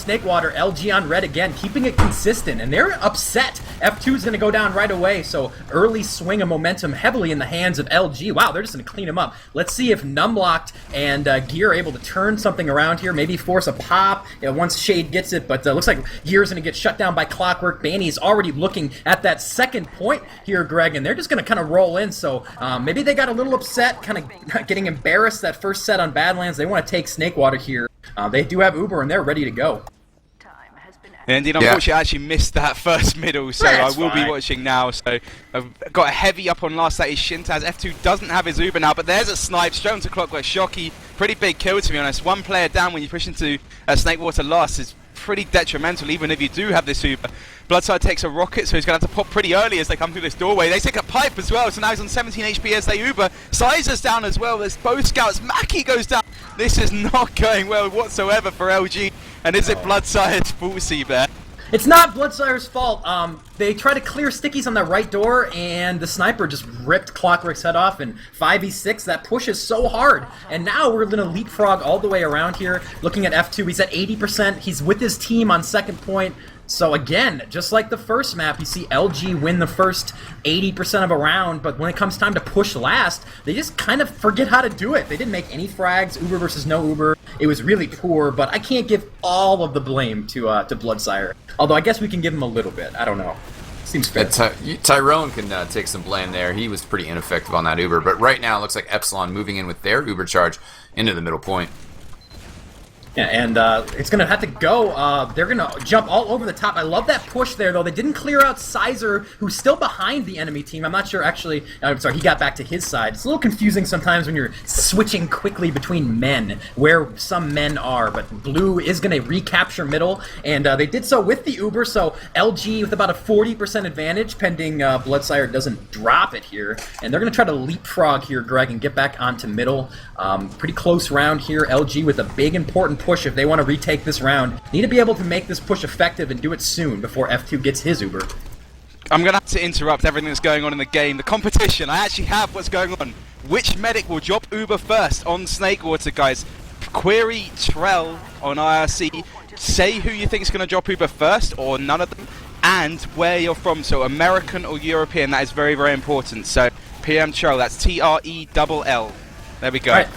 Snakewater, LG on red again, keeping it consistent, and they're upset. F2 is going to go down right away, so early swing of momentum heavily in the hands of LG. Wow, they're just going to clean him up. Let's see if numlocked and Gear are able to turn something around here, maybe force a pop once Shade gets it, but looks like Gear's going to get shut down by Clockwork. Banny's already looking at that second point here, Greg, and they're just going to kind of roll in, so maybe they got a little upset, kind of getting embarrassed that first set on Badlands. They want to take Snakewater here. They do have Uber, and they're ready to go. Indeed, unfortunately, I actually missed that first middle, so I will be watching now. So I've got a heavy up on last. That is Shintaz. F2 doesn't have his Uber now, but there's a snipe straight onto Clockwork. Schocky, pretty big kill, to be honest. One player down when you push into Snakewater last is pretty detrimental, even if you do have this Uber. Bloodside takes a rocket, so he's going to have to pop pretty early as they come through this doorway. They take a pipe as well, so now he's on 17 HP as they Uber. Cyzer's down as well. There's both scouts. Mackie goes down. This is not going well whatsoever for LG. And is it Bloodsire's fault, cbear? It's not Bloodsire's fault. They try to clear stickies on the right door, and the sniper just ripped Clockwork's head off, and 5v6, that push is so hard. And now we're going to leapfrog all the way around here. Looking at F2, he's at 80%. He's with his team on second point. So again, just like the first map, you see LG win the first 80% of a round, but when it comes time to push last, they just kind of forget how to do it. They didn't make any frags, Uber versus no Uber. It was really poor, but I can't give all of the blame to Bloodsire. Although I guess we can give him a little bit. I don't know. Seems fair. Tyrone can take some blame there. He was pretty ineffective on that Uber, but right now it looks like Epsilon moving in with their Uber charge into the middle point. Yeah, and it's going to have to go. They're going to jump all over the top. I love that push there, though. They didn't clear out Cyzer, who's still behind the enemy team. I'm not sure, actually. I'm sorry, he got back to his side. It's a little confusing sometimes when you're switching quickly between men, where some men are. But Blue is going to recapture middle, and they did so with the Uber, so LG with about a 40% advantage, pending Bloodsire doesn't drop it here. And they're going to try to leapfrog here, Greg, and get back onto middle. Pretty close round here. LG with a big, important push if they want to retake this round. Need to be able to make this push effective and do it soon before F2 gets his Uber. I'm going to have to interrupt everything that's going on in the game. The competition, I actually have what's going on. Which medic will drop Uber first on Snakewater, guys? Query Trell on IRC. Say who you think is going to drop Uber first, or none of them, and where you're from. So American or European, that is very, very important. So PM Trell, that's Trell. There we go. Right.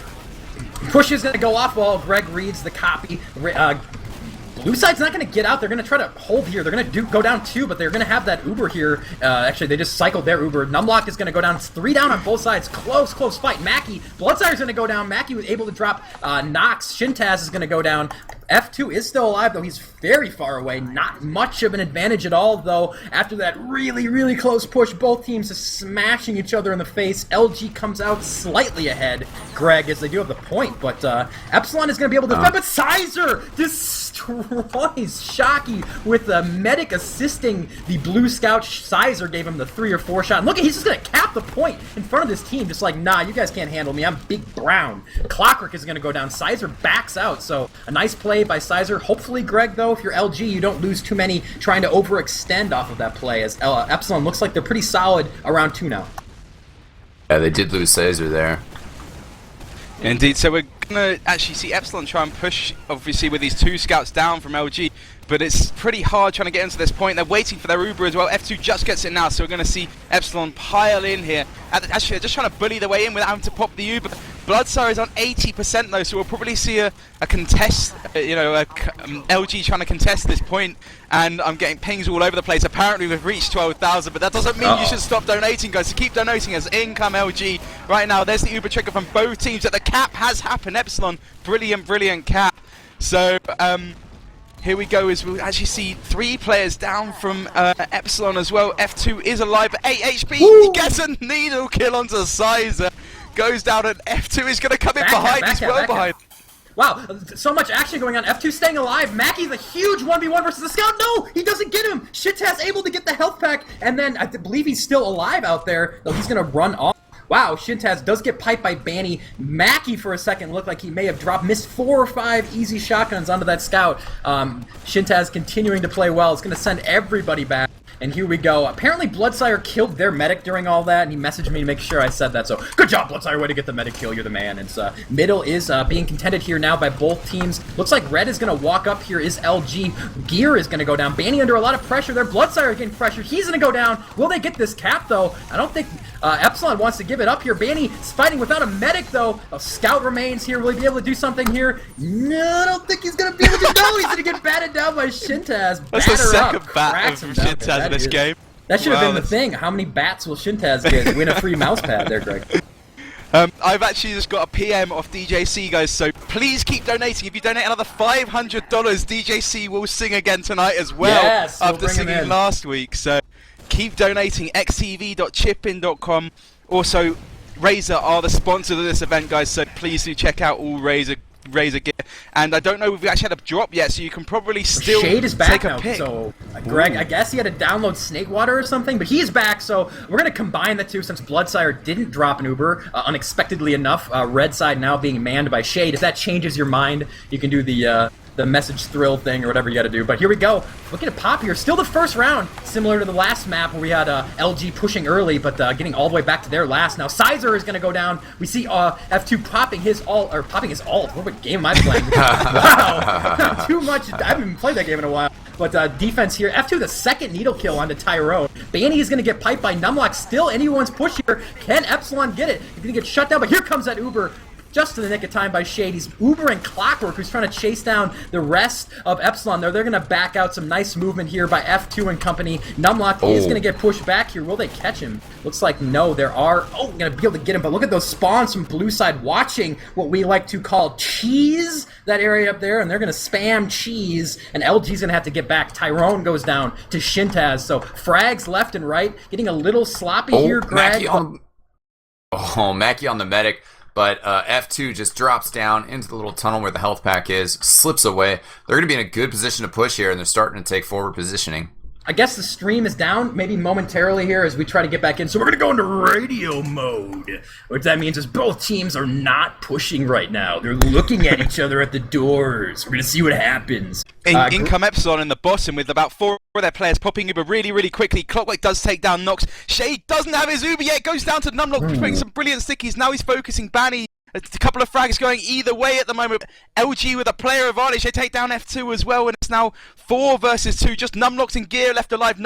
Push is going to go off while Greg reads the copy. Blue side's not going to get out. They're going to try to hold here. They're going to go down 2, but they're going to have that Uber here. Actually, they just cycled their Uber. Numlocked is going to go down. It's 3 down on both sides. Close fight. Mackie, Bloodsire's going to go down. Mackie was able to drop Nox. Shintaz is going to go down. F2 is still alive, though he's very far away. Not much of an advantage at all, though. After that really, really close push, both teams are smashing each other in the face. LG comes out slightly ahead, Greg, as they do have the point, but Epsilon is going to be able to defend, but Cyzer destroys Schocky with the medic assisting the Blue Scout. Cyzer gave him the 3 or 4 shot. And look, he's just going to cap the point in front of this team, just like, nah, you guys can't handle me. I'm Big Brown. Clockwork is going to go down. Cyzer backs out, so a nice play by Cyzer. Hopefully, Greg, though, if you're LG, you don't lose too many trying to overextend off of that play, as Epsilon looks like they're pretty solid around 2 now. Yeah, they did lose Cyzer there. Indeed, so we're going to actually see Epsilon try and push, obviously, with these 2 scouts down from LG, but it's pretty hard trying to get into this point. They're waiting for their Uber as well. F2 just gets it now, so we're going to see Epsilon pile in here. Actually, they're just trying to bully their way in without having to pop the Uber. Bloodsire is on 80% though, so we'll probably see a contest, LG trying to contest this point, and I'm getting pings all over the place. Apparently we've reached 12,000, but that doesn't mean you should stop donating, guys. So keep donating as in come LG. Right now, there's the Uber trigger from both teams, that the cap has happened. Epsilon, brilliant cap. So, here we go, as we'll actually see 3 players down from Epsilon as well. F2 is alive at 8 HP. Woo! He gets a needle kill onto Cyzer. Goes down, and F2 is going to come in behind. He's well behind. Wow, so much action going on. F2 staying alive. Mackie's a huge 1v1 versus the scout. No, he doesn't get him. Shintaz able to get the health pack, and then I believe he's still alive out there, though he's going to run off. Wow, Shintaz does get piped by Banny. Mackie for a second looked like he may have missed 4 or 5 easy shotguns onto that scout. Shintaz continuing to play well. It's going to send everybody back. And here we go. Apparently Bloodsire killed their medic during all that, and he messaged me to make sure I said that. So good job, Bloodsire. Way to get the medic kill. You're the man. And middle is being contended here now by both teams. Looks like red is going to walk up here. Is LG. Gear is going to go down. Banny under a lot of pressure there. Bloodsire getting pressure. He's going to go down. Will they get this cap, though? I don't think Epsilon wants to give it up here. Banny is fighting without a medic, though. A scout remains here. Will he be able to do something here? No, I don't think he's going to be able to. No, he's going to get batted down by Shintaz. That's the second bat of Shintaz in this game. That should have been the thing. How many bats will Shintaz get? Win a free mouse pad there, Greg. I've actually just got a PM off DJC, guys, so please keep donating. If you donate another $500, DJC will sing again tonight as well, yes, after singing last week. So keep donating, eXtv.chipin.com. Also, Razer are the sponsors of this event, guys, so please do check out all Razer gear. And I don't know if we actually had a drop yet, so you can probably still Shade is back take a now, pick. so Greg, I guess he had to download Snakewater or something, but he's back, so we're going to combine the two since Bloodsire didn't drop an Uber, unexpectedly enough. Red side now being manned by Shade. If that changes your mind, you can do the message thrill thing or whatever you got to do. But here we go. Looking at Pop here. Still the first round, similar to the last map where we had LG pushing early, but getting all the way back to their last. Now Cyzer is going to go down. We see F2 popping his ult. What game am I playing? Wow. Not too much. I haven't even played that game in a while. But defense here. F2 the second needle kill onto Tyrone. Banny is going to get piped by numlocked. Still anyone's push here. Can Epsilon get it? He's going to get shut down, but here comes that Uber. Just in the nick of time by Shade. He's Ubering Clockwork, who's trying to chase down the rest of Epsilon there. They're going to back out. Some nice movement here by F2 and company. Numlocked is going to get pushed back here. Will they catch him? Looks like no. There are... Oh, going to be able to get him. But look at those spawns from blue side watching what we like to call cheese, that area up there. And they're going to spam cheese. And LG's going to have to get back. Tyrone goes down to Shintaz. So frags left and right. Getting a little sloppy here, Greg. Mackie on the medic. But F2 just drops down into the little tunnel where the health pack is, slips away. They're going to be in a good position to push here, and they're starting to take forward positioning. I guess the stream is down, maybe momentarily here as we try to get back in. So we're going to go into radio mode. What that means is both teams are not pushing right now. They're looking at each other at the doors. We're going to see what happens. In come Epsilon in the bottom with about 4 of their players popping Uber really quickly. Clockwork does take down Nox. Shade doesn't have his Uber yet. Goes down to numlocked, putting some brilliant stickies. Now he's focusing Banny. A couple of frags going either way at the moment. LG with a player advantage. They take down F2 as well, and it's now 4 versus 2. Just numlocked and Gear left alive.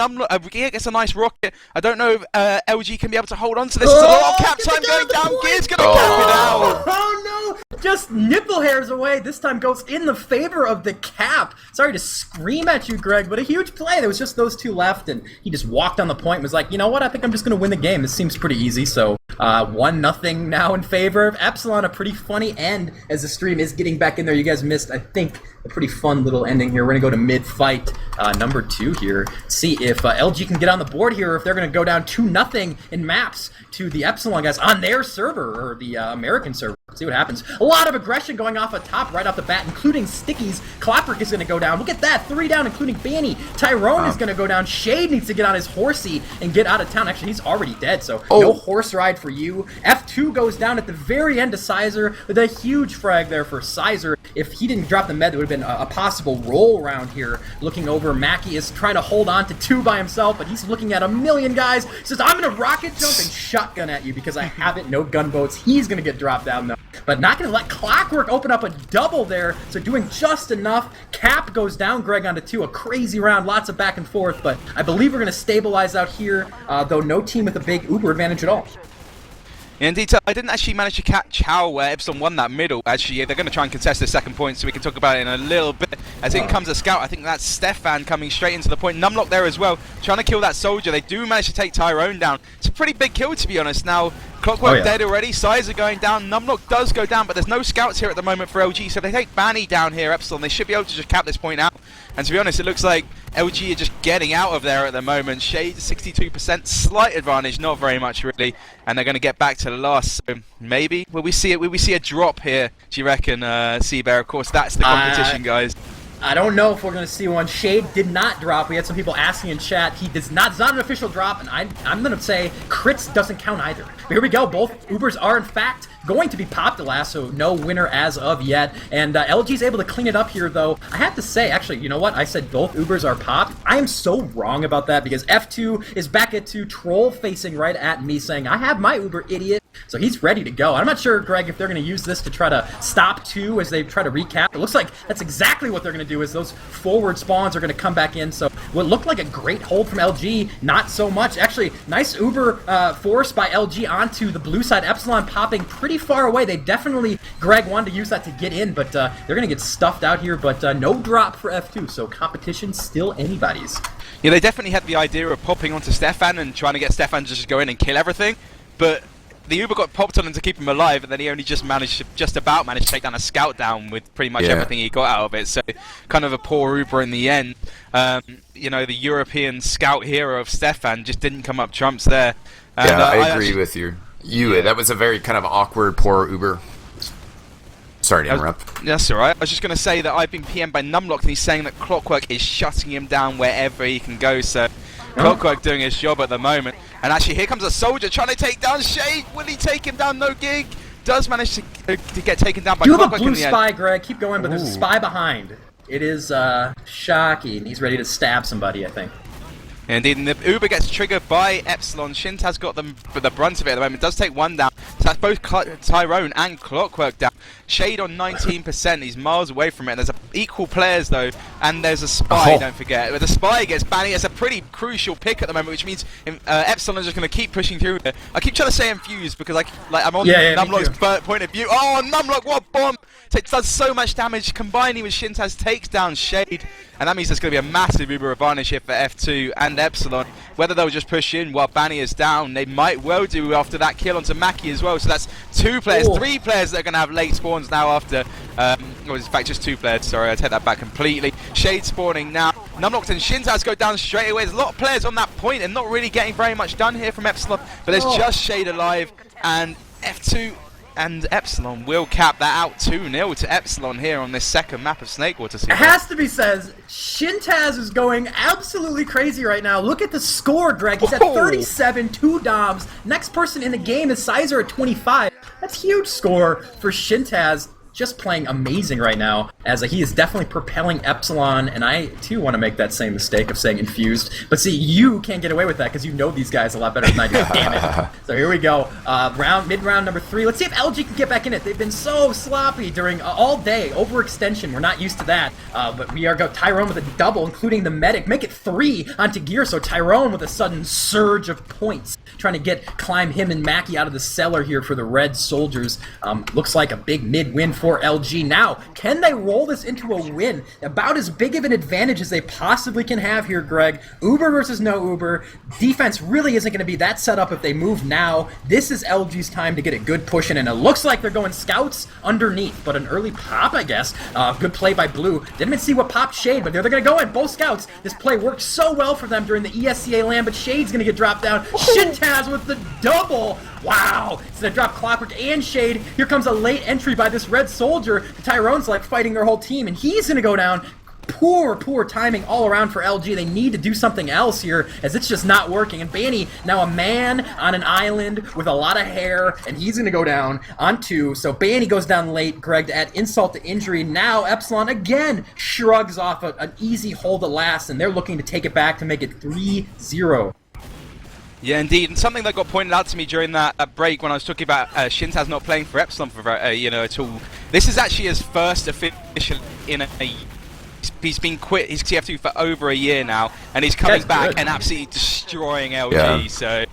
Gear gets a nice rocket. I don't know if LG can be able to hold on to this. There's a lot of cap time going down. Gear's going to cap it out. Oh no! Just nipple hairs away. This time goes in the favor of the cap. Sorry to scream at you, Greg, but a huge play. There was just those 2 left, and he just walked on the point and was like, you know what? I think I'm just going to win the game. This seems pretty easy. So 1-0 now in favor of Epsilon. A pretty funny end as the stream is getting back in there. You guys missed, I think, a pretty fun little ending here. We're going to go to mid-fight, number 2 here. See if LG can get on the board here, or if they're going to go down 2-0 in maps to the Epsilon guys on their server, or the American server. See what happens. A lot of aggression going off at top right off the bat, including Stickies. Clockwork is going to go down. Look at that. 3 down, including Banny. Tyrone is going to go down. Shade needs to get on his horsey and get out of town. Actually, he's already dead, so no horse ride for you. F2 goes down at the very end to Cyzer with a huge frag there for Cyzer. If he didn't drop the med, there would have been a possible roll around here. Looking over, Mackie is trying to hold on to 2 by himself, but he's looking at a million guys. He says, I'm going to rocket jump and shotgun at you because I have it. No gunboats. He's going to get dropped down, though. But not going to let Clockwork open up a double there, so doing just enough. Cap goes down, Greg, onto 2. A crazy round, lots of back and forth, but I believe we're going to stabilize out here, though no team with a big Uber advantage at all. Indeed, I didn't actually manage to catch how Epsilon won that middle. Actually, they're going to try and contest the second point, so we can talk about it in a little bit. As in comes a scout, I think that's Stefan coming straight into the point. Numlock there as well, trying to kill that soldier. They do manage to take Tyrone down. It's a pretty big kill, to be honest. Now, Clockwork dead already, Cyzer going down, Numlock does go down, but there's no scouts here at the moment for LG, so they take Banny down here, Epsilon. They should be able to just cap this point out. And to be honest, it looks like LG are just getting out of there at the moment. Shade 62%, slight advantage, not very much really, and they're going to get back to the last. So maybe will we see it? Will we see a drop here? Do you reckon, cbear? Of course, that's the competition, guys. I don't know if we're going to see one. Shade did not drop. We had some people asking in chat. He does not. It's not an official drop, and I'm going to say crits doesn't count either. But here we go. Both Ubers are, in fact, going to be popped the last, so no winner as of yet. And LG's able to clean it up here, though. I have to say, actually, you know what? I said both Ubers are popped. I am so wrong about that because F2 is back at 2, troll facing right at me saying, I have my Uber, idiot. So he's ready to go. I'm not sure, Greg, if they're going to use this to try to stop 2 as they try to recap. It looks like that's exactly what they're going to do, is those forward spawns are going to come back in. So what looked like a great hold from LG, not so much. Actually, nice Uber force by LG onto the blue side. Epsilon popping pretty far away. They definitely, Greg, wanted to use that to get in, but they're going to get stuffed out here. But no drop for F2, so competition still anybody's. Yeah, they definitely had the idea of popping onto Stefan and trying to get Stefan to just go in and kill everything, but the Uber got popped on him to keep him alive, and then he only just about managed to take down a scout down with pretty much everything he got out of it. So kind of a poor Uber in the end. You know, the European scout hero of Stefan just didn't come up trumps there. And, yeah, I agree with you. That was a very kind of awkward, poor Uber. Sorry to interrupt. That's alright. I was just going to say that I've been PM'd by numlocked, and he's saying that Clockwork is shutting him down wherever he can go. So Clockwork doing his job at the moment. And actually, here comes a soldier trying to take down Shade. Will he take him down? No gig. Does manage to get taken down by Clockwork. You have a blue spy, Greg. Keep going, but there's a spy behind. It is Shocky, and he's ready to stab somebody, I think. Indeed, and the Uber gets triggered by Epsilon. Shintaz got the brunt of it at the moment. Does take one down. So that's both Tyrone and Clockwork down. Shade on 19%. He's miles away from it. There's equal players though, and there's a spy. Don't forget. The spy gets banned. It's a pretty crucial pick at the moment, which means Epsilon is just going to keep pushing through. I keep trying to say infused because I'm on numlock's point of view. Oh, numlock! What bomb! It does so much damage. Combining with Shintaz takes down Shade, and that means there's going to be a massive Uber advantage here for F2 and Epsilon. Whether they'll just push in while Banny is down, they might well do after that kill onto Mackie as well. So that's 2 players, 3 players that are going to have late spawns now after. Well, in fact, just 2 players. Sorry, I take that back completely. Shade spawning now. Numlocked and Shintaz go down straight away. There's a lot of players on that point and not really getting very much done here from Epsilon. But there's just Shade alive, and F2 and Epsilon will cap that out 2-0 to Epsilon here on this second map of Snakewater season. It has to be said, Shintaz is going absolutely crazy right now. Look at the score, Greg. He's at 37, 2 doms. Next person in the game is Cyzer at 25. That's a huge score for Shintaz. Just playing amazing right now, as he is definitely propelling Epsilon, and I too want to make that same mistake of saying infused. But see, you can't get away with that because you know these guys a lot better than I do. Damn it! So here we go, mid-round number 3. Let's see if LG can get back in it. They've been so sloppy during all day. Overextension, we're not used to that. But we are go Tyrone with a double, including the medic. Make it 3 onto gear. So Tyrone with a sudden surge of points, trying to climb him and Mackie out of the cellar here for the Red Soldiers. Looks like a big mid-win for LG. Now, can they roll this into a win? About as big of an advantage as they possibly can have here, Greg. Uber versus no Uber. Defense really isn't going to be that set up if they move now. This is LG's time to get a good push in, and it looks like they're going scouts underneath, but an early pop, I guess. Good play by Blue. Didn't even see what popped Shade, but they're going to go in. Both scouts. This play worked so well for them during the ESCA LAN, but Shade's going to get dropped down. Shintaz with the double. Wow! So they drop Clockwork and Shade. Here comes a late entry by this Red Soldier. Tyrone's like fighting their whole team, and he's gonna go down. Poor timing all around for LG. They need to do something else here, as it's just not working. And Banny, now a man on an island with a lot of hair, and he's gonna go down on 2. So Banny goes down late, Greg, to add insult to injury. Now Epsilon again shrugs off an easy hold at last, and they're looking to take it back to make it 3-0. Yeah, indeed, and something that got pointed out to me during that break when I was talking about Shintaz not playing for Epsilon for at all. This is actually his first official in he's been quit his TF2 for over a year now, and he's coming back and absolutely destroying LG. Yeah. So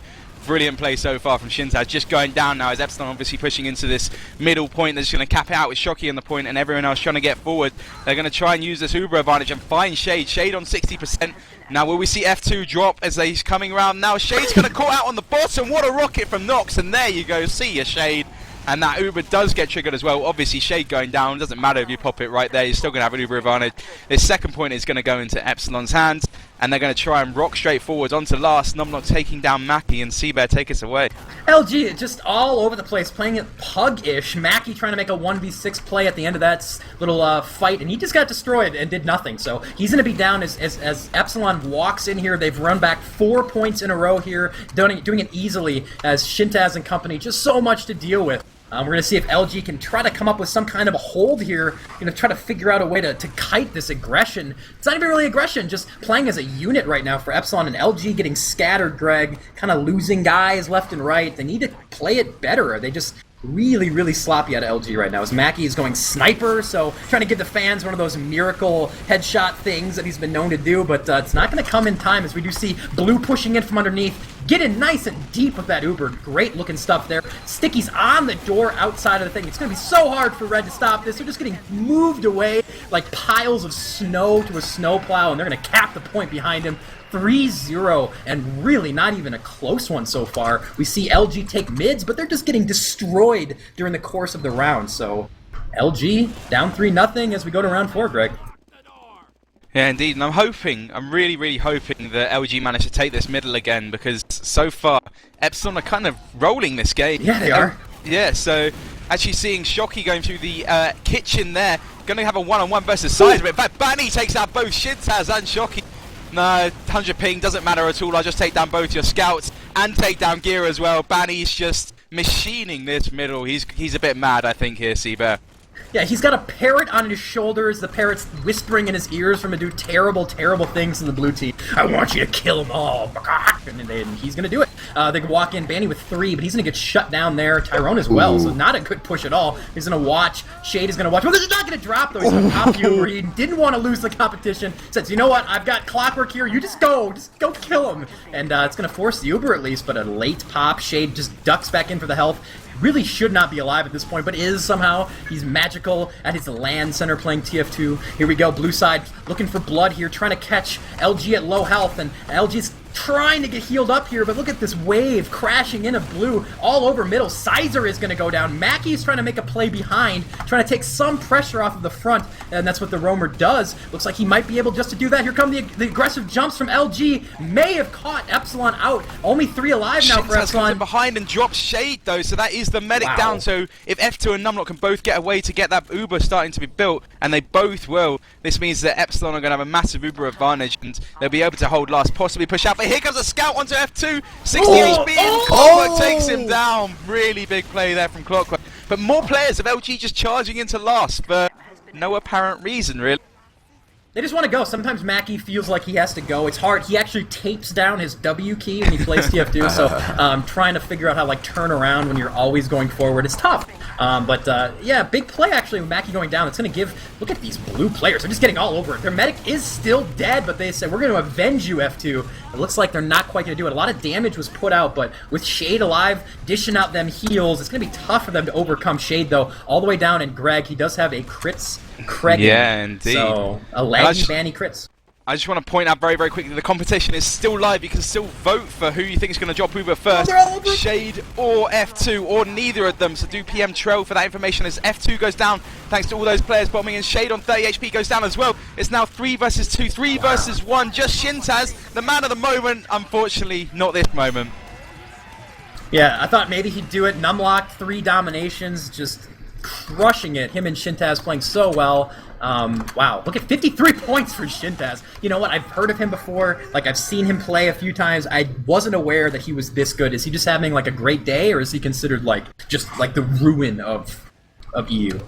brilliant play so far from Shintaz. Just going down now as Epsilon obviously pushing into this middle point. That's going to cap it out with Shocky on the point and everyone else trying to get forward. They're going to try and use this Uber advantage and find Shade. Shade on 60%. Now will we see F2 drop as he's coming around now? Shade's going to call out on the bottom. What a rocket from Nox, and there you go. See ya, Shade. And that Uber does get triggered as well. Obviously, Shade going down. Doesn't matter if you pop it right there. You're still going to have an Uber advantage. This second point is going to go into Epsilon's hands. and they're going to try and rock straight forwards onto last. numlocked taking down Mackie, and cbear take us away. LG just all over the place, playing it pug-ish. Mackie trying to make a 1v6 play at the end of that little fight, and he just got destroyed and did nothing. So he's going to be down as Epsilon walks in here. They've run back 4 points in a row here, doing it easily as Shintaz and company, just so much to deal with. We're going to see if LG can try to come up with some kind of a hold here, try to figure out a way to kite this aggression. It's not even really aggression, just playing as a unit right now for Epsilon, and LG getting scattered, Greg, kind of losing guys left and right. They need to play it better. They just really, really sloppy out of LG right now as Mackie is going sniper, so trying to give the fans one of those miracle headshot things that he's been known to do, but it's not going to come in time as we do see Blue pushing in from underneath. Get in nice and deep with that Uber. Great looking stuff there. Sticky's on the door outside of the thing. It's going to be so hard for Red to stop this. They're just getting moved away like piles of snow to a snowplow, and they're going to cap the point behind him. 3-0, and really not even a close one so far. We see LG take mids, but they're just getting destroyed during the course of the round. So LG down 3-0 as we go to round 4, Greg. Yeah, indeed, and I'm really, really hoping that LG manage to take this middle again, because so far, Epsilon are kind of rolling this game. Yeah, they are. Yeah, so actually seeing Schocky going through the kitchen there, going to have a one-on-one versus Cyzer. In fact, Banny takes out both Shintaz and Schocky. No, 100 ping, doesn't matter at all. I just take down both your scouts and take down gear as well. Banny's just machining this middle. He's a bit mad, I think, here, cbear. Yeah, he's got a parrot on his shoulders. The parrot's whispering in his ears from to do terrible, terrible things in the blue team. I want you to kill them all. And he's going to do it. They can walk in, Banny with 3, but he's going to get shut down there. Tyrone as well, so not a good push at all. He's going to watch. Shade is going to watch. Well, this is not going to drop, though. He's going to pop you where he didn't want to lose the competition. Says, you know what? I've got Clockwork here. You just go kill him. And it's going to force the Uber at least, but a late pop. Shade just ducks back in for the health. Really should not be alive at this point, but is somehow. He's magical at his land center playing TF2. Here we go, blue side looking for blood here, trying to catch LG at low health, and LG's trying to get healed up here, but look at this wave crashing in of blue all over middle. Cyzer is going to go down. Mackie's trying to make a play behind, trying to take some pressure off of the front, and that's what the roamer does. Looks like he might be able just to do that. Here come the aggressive jumps from LG. May have caught Epsilon out. Only 3 alive now for Epsilon. Comes in behind and drops Shade, though, so that is the medic down. So if F2 and numlocked can both get away to get that Uber starting to be built, and they both will, this means that Epsilon are going to have a massive Uber advantage, and they'll be able to hold last, possibly push out. But here comes a scout onto F2, 60 HP, and Clockwork takes him down. Really big play there from Clockwork. But more players of LG just charging into last for no apparent reason, really. They just want to go. Sometimes Mackie feels like he has to go. It's hard. He actually tapes down his W key when he plays TF2, so trying to figure out how to turn around when you're always going forward is tough. Yeah, big play actually with Mackie going down. It's going to give... Look at these blue players. They're just getting all over it. Their medic is still dead, but they said, we're going to avenge you, F2. It looks like they're not quite going to do it. A lot of damage was put out, but with Shade alive, dishing out them heals, it's going to be tough for them to overcome Shade, though. All the way down, and Greg, he does have a crits. Craig. Yeah, indeed. So, a laggy Banny crits. I just want to point out very, very quickly, the competition is still live. You can still vote for who you think is going to drop Uber first. Shade or F2, or neither of them. So do PM Trail for that information as F2 goes down, thanks to all those players bombing, and Shade on 30 HP goes down as well. It's now 3 versus 2, 3 versus 1. Just Shintaz, the man of the moment. Unfortunately, not this moment. Yeah, I thought maybe he'd do it. Numlocked, 3 dominations, just crushing it. Him and Shintaz playing so well. Wow, look at 53 points for Shintaz. You know what? I've heard of him before. I've seen him play a few times. I wasn't aware that he was this good. Is he just having a great day, or is he considered just the ruin of EU?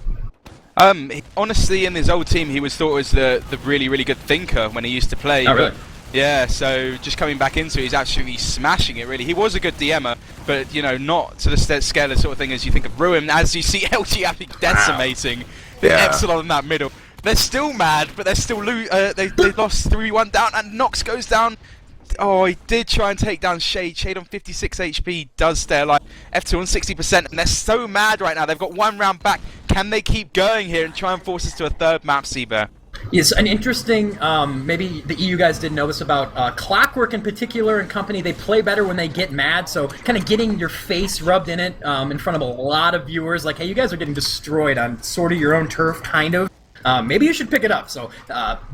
Honestly, in his old team, he was thought as the really, really good thinker when he used to play. Oh, really? Yeah, so just coming back into it, he's actually smashing it, really. He was a good DMer, but, not to the scale of sort of thing as you think of Ruin, as you see LG actually decimating the Epsilon in that middle. They're still mad, but they're still they lost 3-1 down, and Nox goes down. Oh, he did try and take down Shade. Shade on 56 HP does stay alive. F2 on 60%, and they're so mad right now. They've got 1 round back. Can they keep going here and try and force us to a 3rd map, cbear? Yes, an interesting, maybe the EU guys didn't know this about Clockwork in particular and company. They play better when they get mad, so kind of getting your face rubbed in it in front of a lot of viewers, like, hey, you guys are getting destroyed on sort of your own turf, kind of. maybe you should pick it up. So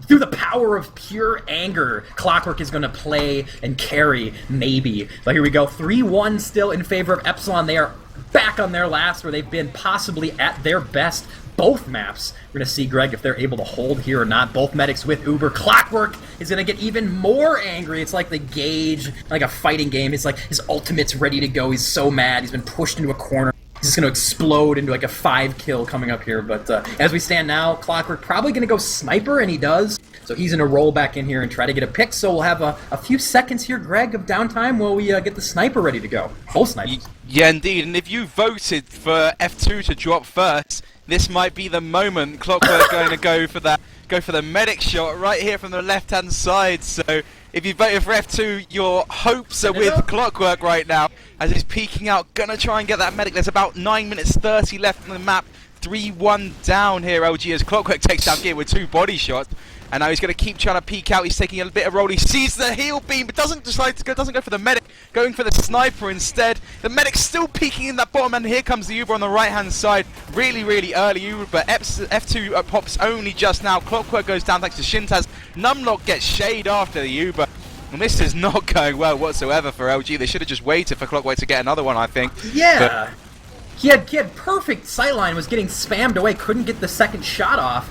through the power of pure anger, Clockwork is going to play and carry, maybe. But here we go, 3-1 still in favor of Epsilon. They are back on their last, where they've been possibly at their best both maps. We're going to see, Greg, if they're able to hold here or not. Both medics with Uber. Clockwork is going to get even more angry. It's like the Gauge, like a fighting game. It's like his ultimate's ready to go. He's so mad. He's been pushed into a corner. He's just going to explode into like a 5-kill coming up here. But as we stand now, Clockwork probably going to go sniper, and he does. So he's going to roll back in here and try to get a pick. So we'll have a few seconds here, Greg, of downtime while we get the sniper ready to go. Both snipers. Yeah, indeed. And if you voted for F2 to drop first, this might be the moment. Clockwork going to go for the medic shot right here from the left-hand side. So if you voted for F2, your hopes are with Clockwork right now as he's peeking out, gonna try and get that medic. There's about 9 minutes 30 left on the map. 3-1 down here, LG, as Clockwork takes down Gear with 2 body shots. And now he's going to keep trying to peek out. He's taking a bit of roll. He sees the heal beam, but doesn't go for the medic, going for the sniper instead. The medic's still peeking in that bottom, and here comes the Uber on the right-hand side. Really, really early Uber, but F2 pops only just now. Clockwork goes down thanks to Shintaz. Numlocked gets shade after the Uber. And this is not going well whatsoever for LG. They should have just waited for Clockwork to get another one, I think. Yeah. He had perfect sightline, was getting spammed away, couldn't get the second shot off,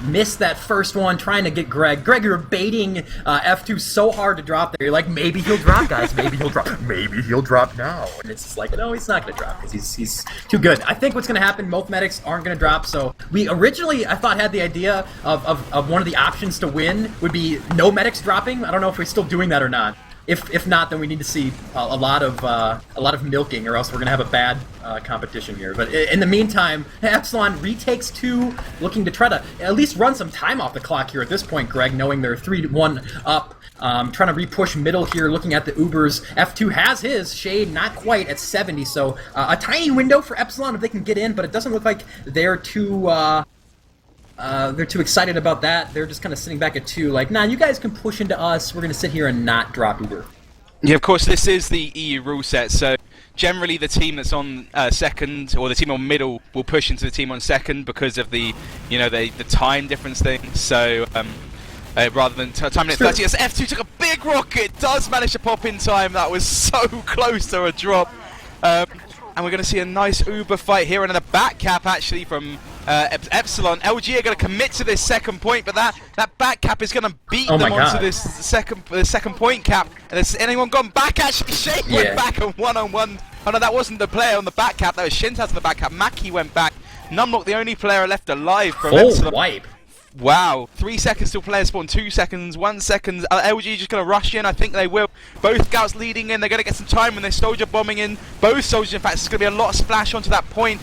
missed that first one, trying to get Greg. Greg, you're baiting F2 so hard to drop there. You're like, maybe he'll drop, guys, maybe he'll drop. Maybe he'll drop now. And it's just like, no, he's not going to drop, because he's too good. I think what's going to happen, both medics aren't going to drop, so we originally, I thought, had the idea of one of the options to win would be no medics dropping. I don't know if we're still doing that or not. If not, then we need to see a lot of milking, or else we're gonna have a bad competition here. But in the meantime, Epsilon retakes 2, looking to try to at least run some time off the clock here at this point, Greg, knowing they're 3-1 up. Trying to re-push middle here, looking at the Ubers. F2 has his shade, not quite at 70, so a tiny window for Epsilon if they can get in, but it doesn't look like they're too excited about that. They're just kind of sitting back at 2, like, nah, you guys can push into us. We're going to sit here and not drop Uber. Yeah, of course, this is the EU rule set, so generally the team that's on second, or the team on middle, will push into the team on second because of the, the time difference thing. So, rather than time minute 30, as F2 took a big rocket, does manage to pop in time. That was so close to a drop. And we're going to see a nice Uber fight here, and a back cap actually from Epsilon. LG are going to commit to this second point, but that back cap is going to beat them onto this second point cap. And has anyone gone back? Actually, Shane went back on one-on-one. Oh no, that wasn't the player on the back cap. That was Shintaz on the back cap. Maki went back. Numlocked, the only player left alive from Epsilon. Wipe. Wow, 3 seconds till players spawn, 2 seconds, 1 second. LG just going to rush in, I think they will. Both scouts leading in, they're going to get some time when they're soldier bombing in. Both soldiers, in fact, it's going to be a lot of splash onto that point.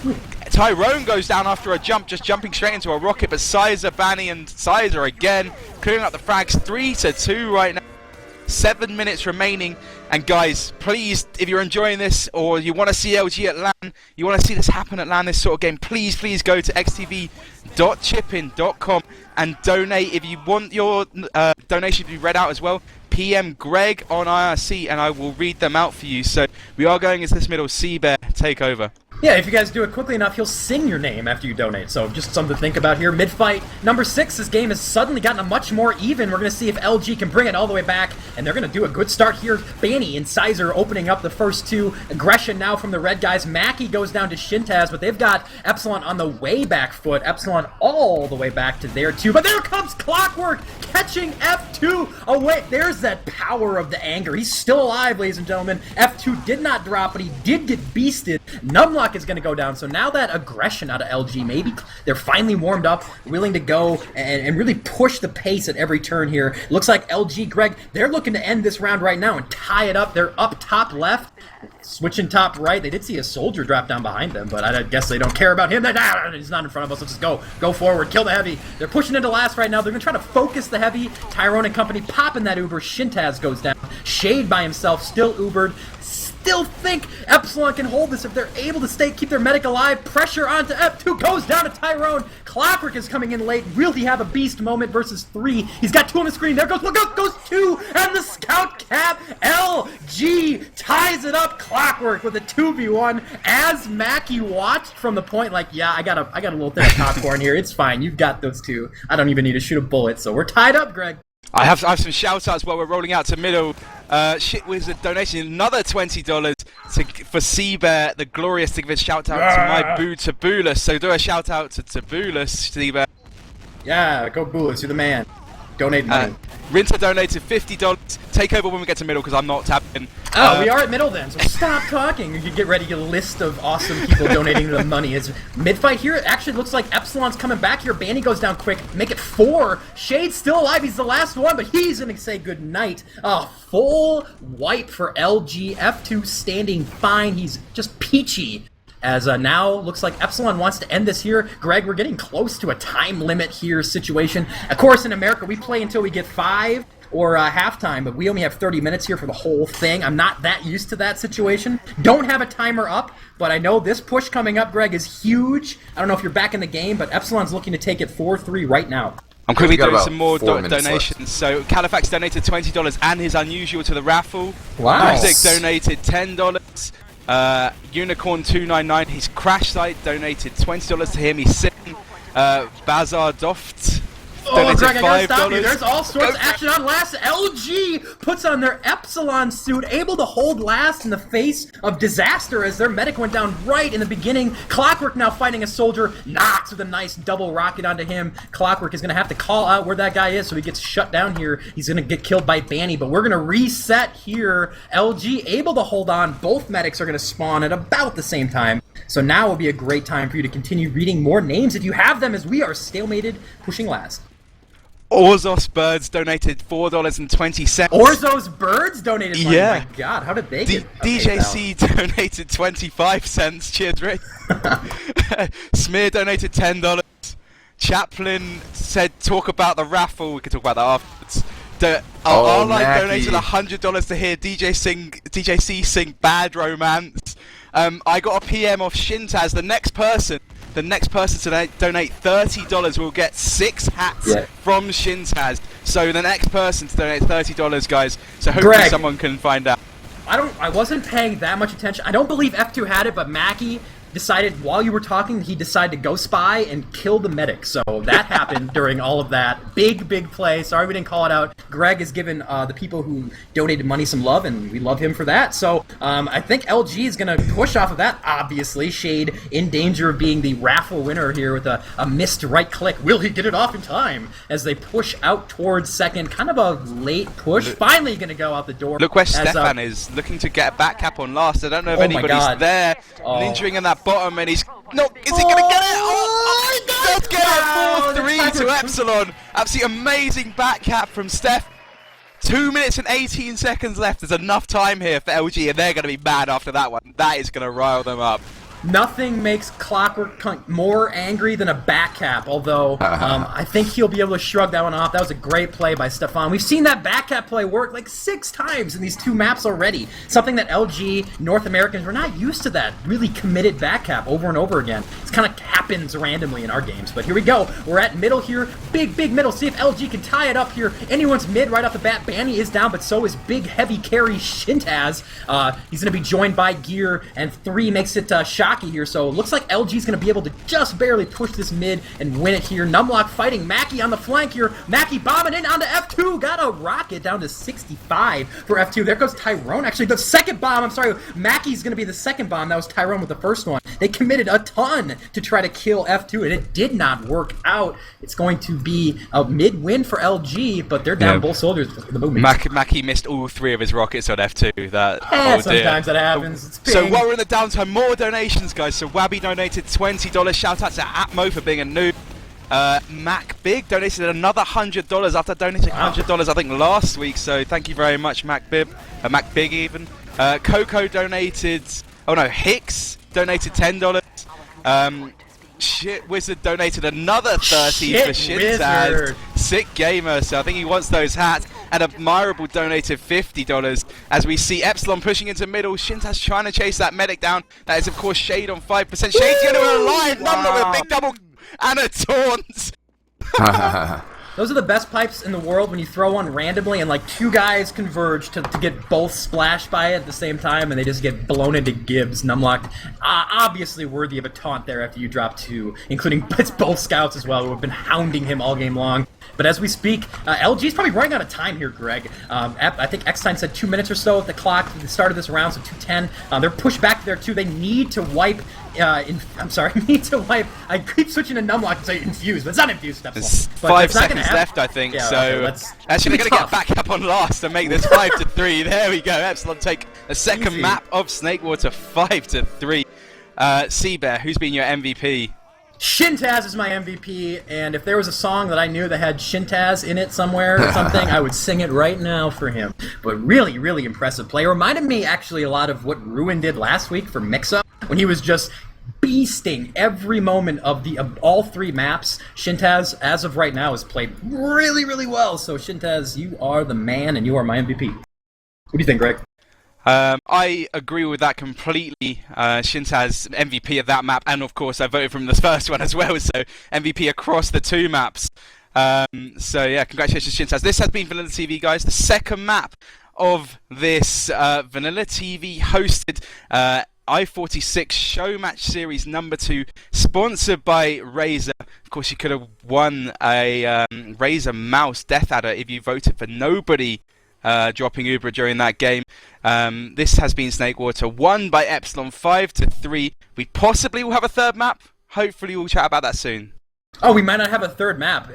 Tyrone goes down after a jump, just jumping straight into a rocket, but Cyzer, Vanny, and Cyzer again, clearing up the frags, 3-2 right now. 7 minutes remaining, and guys, please, if you're enjoying this or you want to see LG at LAN, you want to see this happen at LAN, this sort of game, please go to eXtv.chippin.com and donate. If you want your donation to be read out as well, PM Greg on IRC and I will read them out for you. So we are going into this middle. cbear, take over. Yeah, if you guys do it quickly enough, he'll sing your name after you donate. So just something to think about here. Mid-fight, number 6, this game has suddenly gotten a much more even. We're going to see if LG can bring it all the way back, and they're going to do a good start here. Fanny and Cyzer opening up the first 2. Aggression now from the red guys. Maki goes down to Shintaz, but they've got Epsilon on the way back foot. Epsilon all the way back to there too. But there comes Clockwork, catching F2 away. There's that power of the anger. He's still alive, ladies and gentlemen. F2 did not drop, but he did get beasted. Numlocked is going to go down. So now that aggression out of LG, maybe they're finally warmed up, willing to go and really push the pace at every turn here. Looks like LG, Greg, they're looking to end this round right now and tie it up. They're up top left, switching top right. They did see a soldier drop down behind them, but I guess they don't care about him. He's not in front of us. Let's just go forward, kill the heavy. They're pushing into last right now. They're going to try to focus the heavy. Tyrone and company popping that Uber. Shintaz goes down. Shade by himself, still Ubered. Still think Epsilon can hold this if they're able to keep their medic alive. Pressure onto F2, goes down to Tyrone. Clockwork is coming in late. Will he have a beast moment versus 3? He's got 2 on the screen. There goes 2, and the scout cap. LG ties it up. Clockwork with a 2v1 as Mackie watched from the point like, yeah, I got a little thing of popcorn here. It's fine. You've got those two. I don't even need to shoot a bullet. So we're tied up, Greg. I have some shout outs while we're rolling out to middle. Shit Wizard donating another $20 for cbear, the glorious thing of a shout out to my boo Tabulus. So do a shout out to Tabulus, cbear. Yeah, go Bulus, you're the man. Donate money. Rinter donated $50. Take over when we get to middle because I'm not tapping. Oh, we are at middle then, so stop talking. You get ready, your list of awesome people donating the money. Is mid-fight here, it actually looks like Epsilon's coming back here. Banny goes down quick, make it 4. Shade's still alive, he's the last one, but he's gonna say goodnight. Full wipe for LG. F2 standing fine, he's just peachy. As now looks like Epsilon wants to end this here. Greg, we're getting close to a time limit here situation. Of course, in America, we play until we get 5 or halftime, but we only have 30 minutes here for the whole thing. I'm not that used to that situation. Don't have a timer up, but I know this push coming up, Greg, is huge. I don't know if you're back in the game, but Epsilon's looking to take it 4-3 right now. I'm quickly doing some more donations. Left. So Califax donated $20 and his unusual to the raffle. Wow. Music donated $10. Unicorn299, his crash site donated $20 to hear me sing. Bazar Doft donated Greg, I gotta $5. stop you. There's all sorts of action on last. LG puts on their Epsilon suit, able to hold last in the face of disaster as their medic went down right in the beginning. Clockwork now fighting a soldier. Knox with a nice double rocket onto him. Clockwork is gonna have to call out where that guy is, so he gets shut down here. He's gonna get killed by Banny, but we're gonna reset here. LG able to hold on. Both medics are gonna spawn at about the same time. So now will be a great time for you to continue reading more names if you have them, as we are stalemated, pushing last. Orzos Birds donated $4.20. Orzo's Birds donated money. Yeah. My God, how did they get DJC donated 25 cents. Cheers, Ray. Smear donated $10. Chaplin said, talk about the raffle. We can talk about that afterwards. Arline donated $100 to hear DJC sing Bad Romance. I got a PM off Shintaz. The next person to donate $30 will get 6 hats from Shintaz. So the next person to donate $30, guys. So hopefully someone can find out. I wasn't paying that much attention. I don't believe F2 had it, but Mackie decided while you were talking, he decided to go spy and kill the medic. So that happened during all of that. Big play. Sorry we didn't call it out. Greg has given the people who donated money some love, and we love him for that. So I think LG is going to push off of that, obviously. Shade in danger of being the raffle winner here with a missed right click. Will he get it off in time as they push out towards second? Kind of a late push. Finally going to go out the door. Look where Stefan is, looking to get a back cap on last. I don't know if anybody's there. Ninjaing in that bottom, and he's not. Is he gonna get it? Oh, he does get it! 4-3 to Epsilon. Absolutely amazing back cap from Steph. 2 minutes and 18 seconds left. There's enough time here for LG, and they're gonna be mad after that one. That is gonna rile them up. Nothing makes Clockwork more angry than a back cap, although I think he'll be able to shrug that one off. That was a great play by Stefan. We've seen that back cap play work like 6 times in these 2 maps already. Something that LG, North Americans, we're not used to that really committed back cap over and over again. It kind of happens randomly in our games, but here we go. We're at middle here. Big middle. See if LG can tie it up here. Anyone's mid right off the bat. Banny is down, but so is big heavy carry Shintaz. He's going to be joined by Gear, and 3 makes it Shocky here, so it looks like LG's going to be able to just barely push this mid and win it here. Numlocked fighting Mackie on the flank here. Mackie bombing in onto F2. Got a rocket down to 65 for F2. There goes Tyrone. Actually, the second bomb. I'm sorry. Mackie's going to be the second bomb. That was Tyrone with the first one. They committed a ton to try to kill F2, and it did not work out. It's going to be a mid-win for LG, but they're down both soldiers with the movement. Mackie missed all 3 of his rockets on F2. Sometimes that happens. It's so while we're in the downtime, more donations, guys. So Wabby donated $20. Shout out to Atmo for being a noob. Mac Big donated another $100 after donating $100 I think last week. So thank you very much, Mac Big even. Coco donated. Oh no, Hicks donated $10. Shit Wizard donated another 30 for Shintaz. Sick gamer, so I think he wants those hats. And Admirable donated $50 as we see Epsilon pushing into middle. Shintaz trying to chase that medic down. That is of course Shade on 5%. Shade's going to alive. Number with a big double and a taunt. Those are the best pipes in the world when you throw one randomly and like two guys converge to get both splashed by it at the same time and they just get blown into gibs. Numlocked, obviously worthy of a taunt there after you drop 2, including it's both scouts as well who have been hounding him all game long. But as we speak, LG's probably running out of time here, Greg. I think X-Time said 2 minutes or so at the clock at the start of this round, so 2:10. They're pushed back there too. They need to wipe. Need to wipe. I keep switching to numlock to say infuse, but it's not infuse. There's 5 seconds left, I think. Yeah, so okay, actually, they're going to get back up on last and make this 5-3. There we go. Epsilon take a second map of Snakewater, 5-3. cbear, who's been your MVP? Shintaz is my MVP, and if there was a song that I knew that had Shintaz in it somewhere or something, I would sing it right now for him. But really, really impressive play. It reminded me actually a lot of what Ruin did last week for Mix-Up, when he was just beasting every moment of all 3 maps. Shintaz, as of right now, has played really, really well. So Shintaz, you are the man, and you are my MVP. What do you think, Greg? I agree with that completely. Shintaz MVP of that map, and of course I voted from this first one as well, so MVP across the 2 maps. So yeah, congratulations Shintaz. This has been VanillaTV, guys, the second map of this VanillaTV hosted I-46 Show Match Series number 2, sponsored by Razer. Of course, you could have won a Razer mouse Death Adder if you voted for nobody dropping Uber during that game. This has been Snakewater, won by Epsilon 5-3. We possibly will have a third map. Hopefully we'll chat about that soon. Oh, we might not have a third map.